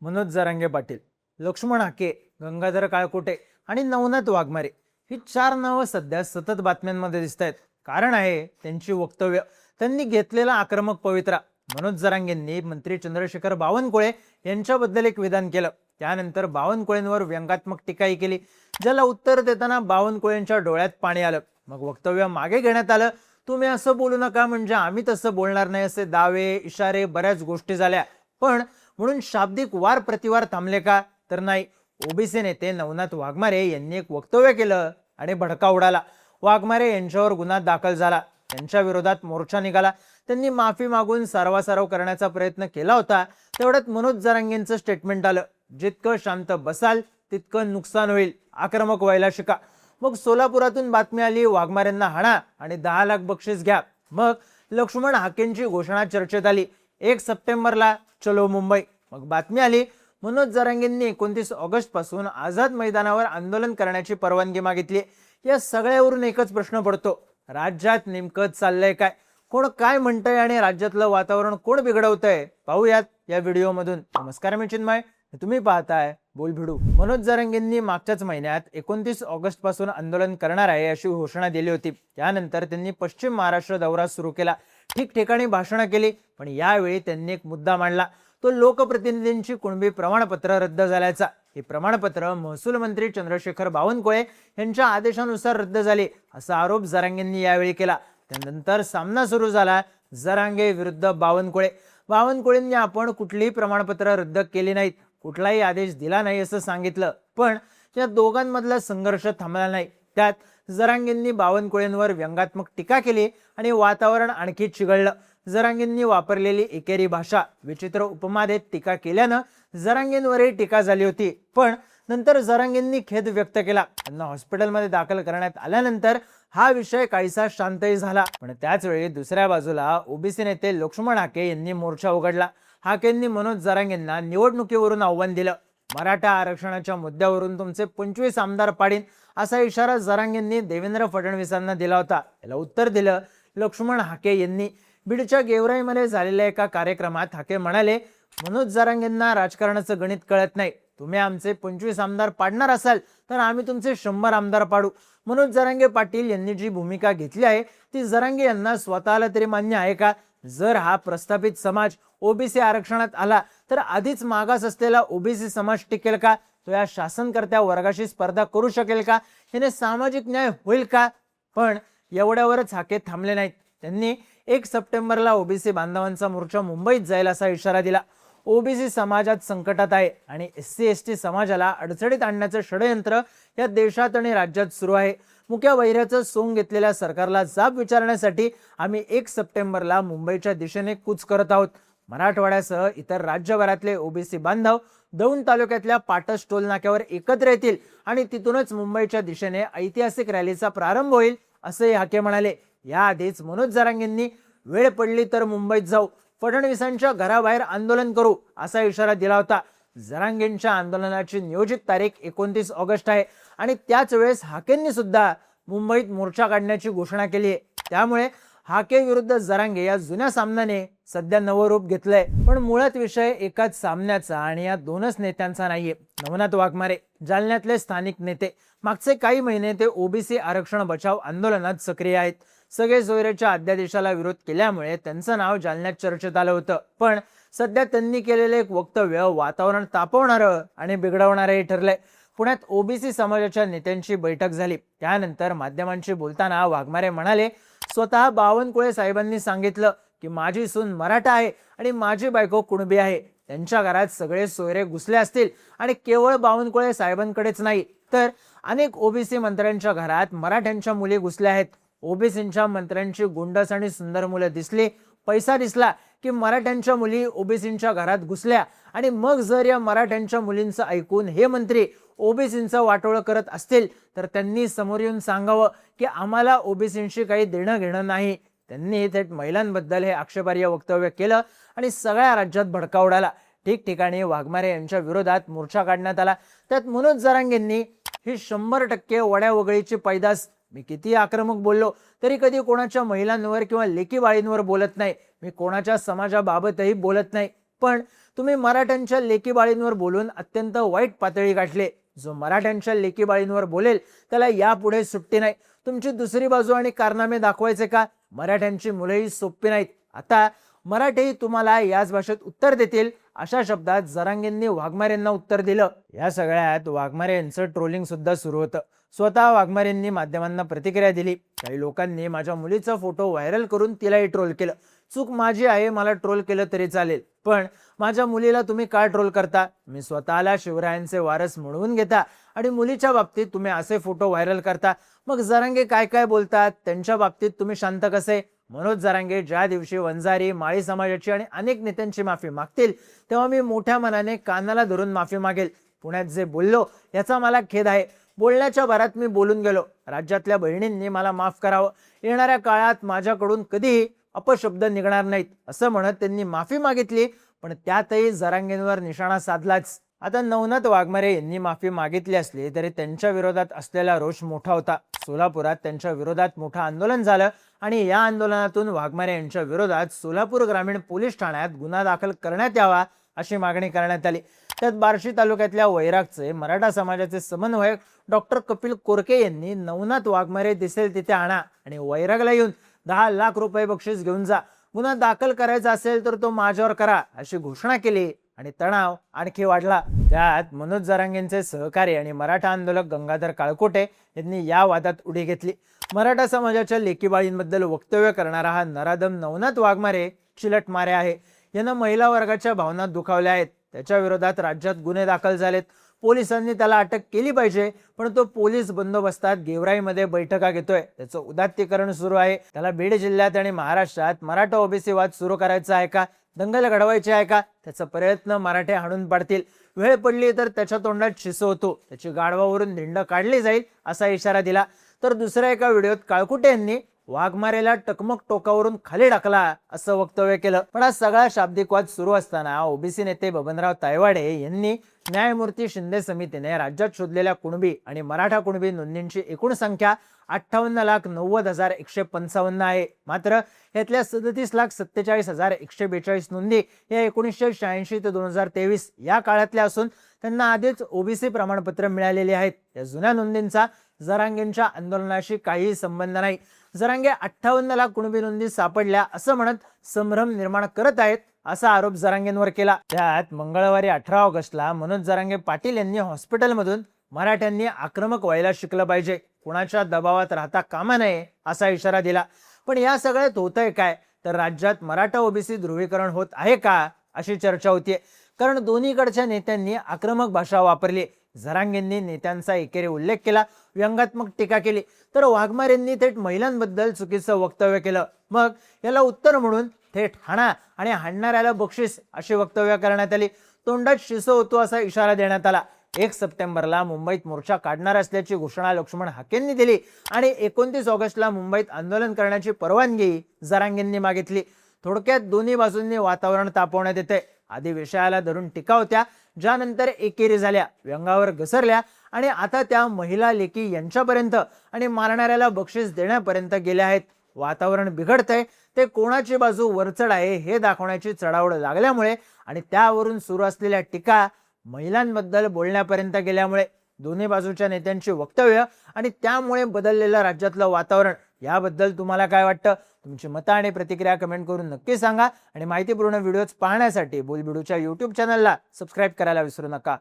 मनोज जरांगे पाटील, लक्ष्मण हाके, गंगाधर काळकोटे आणि नवनाथ वाघमारे ही चार नावं सध्या सतत बातम्यांमध्ये दिसत आहेत. कारण आहे त्यांची वक्तव्य, त्यांनी घेतलेला आक्रमक पवित्रा. मनोज जरांगेंनी मंत्री चंद्रशेखर बावनकुळे यांच्याबद्दल एक विधान केलं. त्यानंतर बावनकुळेंवर व्यंगात्मक टीकाही केली, ज्याला उत्तर देताना बावनकुळेंच्या डोळ्यात पाणी आलं. मग वक्तव्य मागे घेण्यात आलं. तुम्ही असं बोलू नका म्हणजे आम्ही तसं बोलणार नाही असे दावे, इशारे, बऱ्याच गोष्टी झाल्या. पण म्हणून शाब्दिक वार प्रतिवार थांबले का? तर नाही. ओबीसी नेते नवनाथ वाघमारे यांनी एक वक्तव्य केलं आणि भडका उडाला. वाघमारे यांच्यावर गुन्हा दाखल झाला, त्यांच्या विरोधात मोर्चा निघाला. त्यांनी माफी मागून सारवासारव करण्याचा प्रयत्न केला होता. तेवढ्यात मनोज जरांगेंचं स्टेटमेंट आलं, जितकं शांत बसाल तितकं नुकसान होईल, आक्रमक व्हायला शिका. मग सोलापुरातून बातमी आली, वाघमारेंना हाणा आणि 10 लाख बक्षीस घ्या. मग लक्ष्मण हाकेंची घोषणा चर्चेत आली, 1 सप्टेंबरला चलो मुंबई. मग बातमी आली, मनोज जरांगेंनी 29 ऑगस्ट पासून आझाद मैदानावर आंदोलन करण्याची परवानगी मागितली. या सगळ्यावरून एकच प्रश्न पडतो, राज्यात नेमकं चाललंय काय? कोण काय म्हणतंय आणि राज्यातलं वातावरण कोण बिघडवतंय? पाहूयात या व्हिडिओमधून. नमस्कार, मी चिन्मय, तुम्ही पाहताय बोलभिडू. मनोज जरांगेंनी मागच्याच महिन्यात 29 ऑगस्ट पासून आंदोलन करणार आहे अशी घोषणा दिली होती. त्यानंतर त्यांनी पश्चिम महाराष्ट्र दौरा सुरू केला, ठिकठिकाणी भाषणं केली. पण यावेळी त्यांनी एक मुद्दा मांडला, तो लोकप्रतिनिधींची कुणबी प्रमाणपत्र रद्द झाल्याचा. हे प्रमाणपत्र महसूल मंत्री चंद्रशेखर बावनकुळे यांच्या आदेशानुसार रद्द झाले असा आरोप जरांगेंनी यावेळी केला. त्यानंतर सामना सुरू झाला, जरांगे विरुद्ध बावनकुळे. बावनकुळेंनी आपण कुठलीही प्रमाणपत्र रद्द केली नाहीत, कुठलाही आदेश दिला नाही असं सांगितलं. पण या दोघांमधला संघर्ष थांबला नाही. त्यात जरांगेंनी बावनकुळेंवर व्यंगात्मक टीका केली आणि वातावरण आणखी चिघळलं. जरांगेंनी वापरलेली एकेरी भाषा, विचित्र उपमा देत टीका केल्यानं जरांगेंवरही टीका झाली होती. पण नंतर जरांगेंनी खेद व्यक्त केला. त्यांना हॉस्पिटलमध्ये दाखल करण्यात आल्यानंतर हा विषय काहीसा शांतही झाला. पण त्याच वेळी दुसऱ्या बाजूला ओबीसी नेते लक्ष्मण हाके यांनी मोर्चा उघडला. हाकेंनी मनोज जरांगेंना निवडणुकीवरून आव्हान दिलं. मराठा आरक्षणाच्या मुद्द्यावरून तुमचे 25 आमदार पाडीन असा इशारा जरांगेंनी देवेंद्र फडणवीसांना दिला होता. याला उत्तर दिलं लक्ष्मण हाके यांनी. बीडच्या गेवराईमध्ये झालेल्या एका कार्यक्रमात हाके म्हणाले, मनोज जरांगेंना राजकारणाचं गणित कळत नाही. तुम्ही आमचे 25 आमदार पाडणार असाल तर आम्ही तुमचे 100 आमदार पाडू. मनोज जरांगे पाटील यांनी जी भूमिका घेतली आहे ती जरांगे यांना स्वतःला तरी मान्य आहे का? जर हा प्रस्थापित समाज ओबीसी आरक्षणात आला तर आधीच मागास असलेला ओबीसी समाज टिकेल का? तो या शासनकर्त्या वर्गाशी स्पर्धा करू शकेल का? याने सामाजिक न्याय होईल का? पण एवढ्यावरच हाके थांबले नाहीत. त्यांनी 1 सप्टेंबरला ओबीसी बांधवांचा मोर्चा मुंबईत जाईल असा इशारा दिला. ओबीसी समाजात संकटात आहे आणि SC ST समाजाला अडचणीत आणण्याचं षडयंत्र या देशात आणि राज्यात सुरू आहे. मुख्या वैऱ्याचं सोंग घेतलेल्या सरकारला जाब विचारण्यासाठी आम्ही 1 सप्टेंबरला मुंबईच्या दिशेने कूच करत आहोत. मराठवाड्यासह इतर राज्यभरातले ओबीसी बांधव दौंड तालुक्यातल्या पाटस टोल नाक्यावर एकत्र येतील आणि तिथूनच मुंबईच्या दिशेने ऐतिहासिक रॅलीचा प्रारंभ होईल असे हाके म्हणाले. याआधीच मनोज जरांगेंनी वेळ पडली तर मुंबईत जाऊ, फडणवीसांच्या घराबाहेर आंदोलन करू असा इशारा दिला होता. जरांगेंच्या आंदोलनाची नियोजित तारीख 29 ऑगस्ट आहे आणि त्याच वेळेस हाकेंनी सुद्धा मुंबईत मोर्चा काढण्याची घोषणा केली आहे. त्यामुळे हाके विरुद्ध जरांगे या जुन्या सामन्याने सध्या नवं रूप घेतलंय. पण मुळात विषय एकाच सामन्याचा आणि या दोनच नेत्यांचा नाहीये. नवनाथ वाघमारे जालन्यातले स्थानिक नेते, मागचे काही महिने ते ओबीसी आरक्षण बचाव आंदोलनात सक्रिय आहेत. सगळे सोयरेच्या अध्यादेशाला विरोध केल्यामुळे त्यांचं नाव जालन्यात चर्चेत आलं होतं. पण सध्या त्यांनी केलेले एक वक्तव्य वातावरण तापवणारं आणि बिघडवणारंही ठरलंय. पुण्यात ओबीसी समाजाच्या नेत्यांची बैठक झाली. त्यानंतर माध्यमांशी बोलताना वाघमारे म्हणाले, स्वतः बावनकुळे साहेबांनी सांगितलं की माझी सून मराठा आहे आणि माझी बायको कुणबी आहे. त्यांच्या घरात सगळे सोयरे घुसले असतील आणि केवळ बावनकुळे साहेबांकडेच नाही तर अनेक ओबीसी मंत्र्यांच्या घरात मराठ्यांच्या मुली घुसल्या आहेत. ओबीसींच्या मंत्र्यांची गुंडस आणि सुंदर मुलं दिसली, पैसा दिसला की मराठ्यांच्या मुली ओबीसींच्या घरात घुसल्या. आणि मग जर या मराठ्यांच्या मुलींचं ऐकून हे मंत्री ओबीसींचं वाटोळं करत असतील तर त्यांनी समोर येऊन सांगावं की आम्हाला ओबीसींशी काही देणं घेणं नाही. त्यांनी थेट महिलांबद्दल हे आक्षेपार्ह वक्तव्य केलं आणि सगळ्या राज्यात भडका उडाला. ठिकठिकाणी वाघमारे यांच्या विरोधात मोर्चा काढण्यात आला. त्यात मनोज जरांगेंनी ही 100% वड्या वगळीची पैदास, मी किती आक्रमक बोललो तरी कधी कोणाच्या महिलांवर किंवा लेकी बाळींवर बोलत नाही, मी कोणाच्या समाजाबाबतही बोलत नाही, पण तुम्ही मराठ्यांच्या लेकीबाळींवर बोलून अत्यंत वाईट पातळी गाठली. जो मराठ्यांच्या लेकीबाळींवर बोलेल त्याला यापुढे सुट्टी नाही. तुमची दुसरी बाजू आणि कारनामे दाखवायचे का? मराठ्यांची मुलंही सोपी नाहीत. आता मराठी तुम्हाला याच भाषेत उत्तर देतील, अशा शब्दात जरांगेंनी वाघमारेंना उत्तर दिलं. या सगळ्यात वाघमारे यांचं ट्रोलिंग सुद्धा सुरू होतं. स्वतः वाघमारेंनी माध्यमांना प्रतिक्रिया दिली. काही लोकांनी माझ्या मुलीचा फोटो व्हायरल करून तिलाही ट्रोल केलं. चूक माझी आहे, मला ट्रोल केलं तरी चालेल, पण माझ्या मुलीला तुम्ही का ट्रोल करता? मी स्वतःला शिवरायांचे वारस म्हणवून घेता आणि मुलीच्या बाबतीत तुम्ही असे फोटो व्हायरल करता. मग जरांगे काय काय बोलतात, त्यांच्या बाबतीत तुम्ही शांत कसे? मनोज जरांगे ज्या दिवशी वंजारी, माळी समाजाची आणि अनेक नेत्यांची माफी मागतील तेव्हा मी मोठ्या मनाने कानाला धरून माफी मागेल. पुण्यात जे बोललो याचा मला खेद आहे. बोलण्याच्या भरात मी बोलून गेलो. राज्यातल्या बहिणींनी मला माफ करावं. येणाऱ्या काळात माझ्याकडून कधीही अपशब्द निघणार नाहीत, असं म्हणत त्यांनी माफी मागितली. पण त्यातही जरांगेंवर निशाणा साधलाच. आता नवनाथ वाघमारे यांनी माफी मागितली असली तरी त्यांच्या विरोधात असलेला रोष मोठा होता. सोलापुरात त्यांच्या विरोधात मोठं आंदोलन झालं आणि या आंदोलनातून वाघमारे यांच्या विरोधात सोलापूर ग्रामीण पोलीस ठाण्यात गुन्हा दाखल करण्यात यावा अशी मागणी करण्यात आली. त्यात बार्शी तालुक्यातल्या वैरागचे मराठा समाजाचे समन्वयक डॉक्टर कपिल कोरके यांनी नवनाथ वाघमारे दिसेल तिथे आणा आणि वैरागला येऊन 10 लाख रुपये बक्षीस घेऊन जा. गुन्हा दाखल करायचा असेल तर तो माझ्यावर करा अशी घोषणा केली आणि तणाव आणखी वाढला. त्यात मनोज जरांगेंचे सहकारी आणि मराठा आंदोलक गंगाधर काळकोटे यांनी या वादात उडी घेतली. मराठा समाजाच्या लेकीबाळींबद्दल वक्तव्य करणारा हा नराधम नवनाथ वाघमारे चिलट मारे आहे. यानं महिला वर्गाच्या भावना दुखावल्या आहेत. त्याच्या विरोधात राज्यात गुन्हे दाखल झालेत. पोलिसांनी त्याला अटक केली पाहिजे, पण तो पोलीस बंदोबस्तात गेवराईमध्ये बैठका घेतोय. त्याचं उदात्तीकरण सुरू आहे. त्याला बीड जिल्ह्यात आणि महाराष्ट्रात मराठा ओबीसी वाद सुरू करायचा आहे का? दंगल घडवायची आहे का? त्याचा प्रयत्न मराठे हाणून पाडतील. वेळ पडली तर त्याच्या तोंडात शिस होतो. त्याची गाढवावरून धिंड काढली जाईल असा इशारा दिला. तर दुसऱ्या एका व्हिडिओत काळकुटे यांनी वाघमारेला टकमक टोकावरून खाली टाकला असं वक्तव्य केलं. पण हा सगळा शाब्दिक वाद सुरू असताना ओबीसी नेते बबनराव तायवाडे यांनी न्यायमूर्ती शिंदे समितीने राज्यात शोधलेल्या कुणबी आणि मराठा कुणबी नोंदींची एकूण संख्या 58,90,155 आहे. मात्र यातल्या 37,47,142 नोंदी या 1986 ते 2023 या काळातल्या असून त्यांना आधीच ओबीसी प्रमाणपत्र मिळालेले आहेत. या जुन्या नोंदींचा जरांगेंच्या आंदोलनाशी काहीही संबंध नाही. जरांगे 58 लाख कुणबी नोंदी सापडल्या असं म्हणत संभ्रम निर्माण करत आहेत असा आरोप जरांगेंवर केला. त्यात मंगळवारी 18 ऑगस्टला मनोज जरांगे पाटील यांनी हॉस्पिटलमधून मराठ्यांनी आक्रमक व्हायला शिकलं पाहिजे, कुणाच्या दबावात राहता कामा नये असा इशारा दिला. पण या सगळ्यात होतंय काय? तर राज्यात मराठा ओबीसी ध्रुवीकरण होत आहे का अशी चर्चा होतीये. कारण दोन्हीकडच्या नेत्यांनी आक्रमक भाषा वापरली. जरांगेंनी नेत्यांचा एकेरी उल्लेख केला, व्यंगात्मक टीका केली, तर वाघमारेंनी थेट महिलांबद्दल चुकीचं वक्तव्य केलं. मग याला उत्तर म्हणून थेट हाणा आणि हाणणाऱ्याला बक्षीस अशी वक्तव्य करण्यात आली. तोंडात शिस होतो असा इशारा देण्यात आला. 1 सप्टेंबरला मुंबईत मोर्चा काढणार असल्याची घोषणा लक्ष्मण हाकेंनी दिली आणि 29 ऑगस्टला मुंबईत आंदोलन करण्याची परवानगी जरांगेंनी मागितली. थोडक्यात दोन्ही बाजूंनी वातावरण तापवण्यात येते. आधी विषयाला धरून टीका होत्या, ज्यानंतर एकेरी झाल्या, व्यंगावर घसरल्या आणि आता त्या महिला लेकी यांच्यापर्यंत आणि मारणाऱ्याला बक्षीस देण्यापर्यंत गेल्या आहेत. वातावरण बिघडतंय ते कोणाची बाजू वरचढ आहे हे दाखवण्याची चढाओढ लागल्यामुळे आणि त्यावरून सुरू असलेल्या टीका महिलांबद्दल बोलण्यापर्यंत गेल्यामुळे दोन्ही बाजूच्या नेत्यांची वक्तव्य आणि त्यामुळे बदललेलं राज्यातलं वातावरण याबद्दल तुम्हाला काय वाटतं? तुमची मतं आणि प्रतिक्रिया कमेंट करून नक्की सांगा आणि माहितीपूर्ण व्हिडिओज पाहण्यासाठी बोलबिडूच्या YouTube चॅनलला सबस्क्राईब करायला विसरू नका.